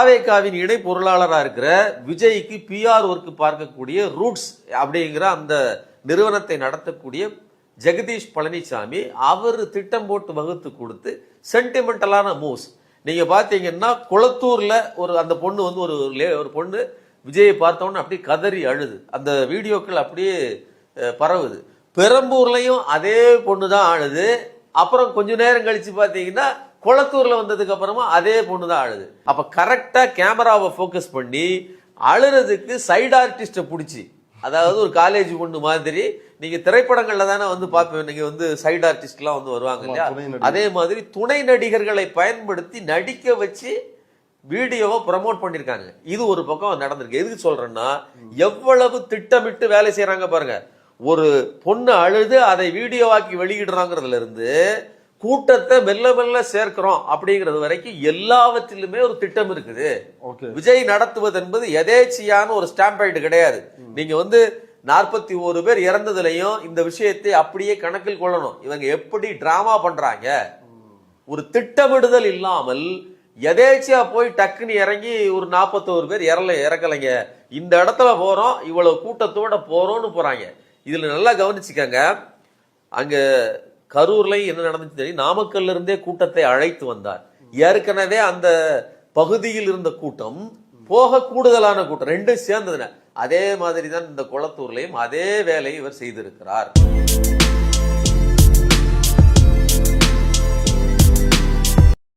தாவேகாவின் இணை பொருளாளராக இருக்கிற விஜய்க்கு பிஆர் ஒர்க் பார்க்கக்கூடிய ரூட்ஸ் அப்படிங்கிற அந்த நிறுவனத்தை நடத்தக்கூடிய ஜெகதீஷ் பழனிசாமி அவர் திட்டம் போட்டு வகுத்து கொடுத்து சென்டிமெண்டலான மூவ்ஸ். நீங்க பாத்தீங்கன்னா குளத்தூர்ல அந்த பொண்ணு வந்து ஒரு பொண்ணு விஜயை பார்த்தோன்னு அப்படியே கதறி அழுது. அந்த வீடியோக்கள் அப்படியே பரவுது. பெரம்பூர்லயும் அதே பொண்ணு தான் அழுது. அப்புறம் கொஞ்ச நேரம் கழிச்சு பாத்தீங்கன்னா குளத்தூர்ல வந்ததுக்கு அப்புறமா அதே பொண்ணு தான் அழுது. அப்ப கரெக்டா கேமராவை போக்கஸ் பண்ணி அழுறதுக்கு சைடு ஆர்டிஸ்ட பிடிச்சி, அதாவது ஒரு காலேஜ் பொண்ணு மாதிரி நீங்க திரைப்படங்கள்ல தானே வந்து பார்ப்பேன், நீங்க வந்து சைடு ஆர்டிஸ்ட் எல்லாம் வந்து வருவாங்க இல்லையா, அதே மாதிரி துணை நடிகர்களை பயன்படுத்தி நடிக்க வச்சு வீடியோவை ப்ரமோட் பண்ணிருக்காங்க. இது ஒரு பக்கம் நடந்திருக்கு. எதுக்கு சொல்றேன்னா, எவ்வளவு திட்டமிட்டு வேலை செய்யறாங்க பாருங்க. ஒரு பொண்ணு அழுது அதை வீடியோவாக்கி வெளியிடுறாங்கிறதுல இருந்து கூட்டத்தை மெல்ல மெல்ல சேர்க்கிறோம் அப்படிங்கிறது வரைக்கும் எல்லாவற்றிலுமே ஒரு திட்டம் இருக்குது. விஜய் நடத்துவது என்பது எதேச்சியான ஒரு ஸ்டாம்பைடு கிடையாது. நீங்க வந்து 41 பேர் இறந்ததுலையும் இந்த விஷயத்தை அப்படியே கணக்கில் கொள்ளணும். இவங்க எப்படி டிராமா பண்றாங்க, ஒரு திட்டமிடுதல் இல்லாமல் எதேச்சியா போய் டக்குன்னு இறங்கி ஒரு 41 பேர் இறக்கலைங்க, இந்த இடத்துல போறோம் இவ்வளவு கூட்டத்தோட போறோம்னு போறாங்க. இதுல நல்லா கவனிச்சுக்கங்க, அங்க கரூர்லையும் என்ன நடந்துச்சு தெரியும். நாமக்கல்ல இருந்தே கூட்டத்தை அழைத்து வந்தார். ஏற்கனவே அந்த பகுதியில் இருந்த கூட்டம் போக கூடுதலான கூட்டம் ரெண்டும் சேர்ந்ததுன. அதே மாதிரி தான் இந்த குளத்தூர்லையும் அதே வேலையை இவர் செய்திருக்கிறார்.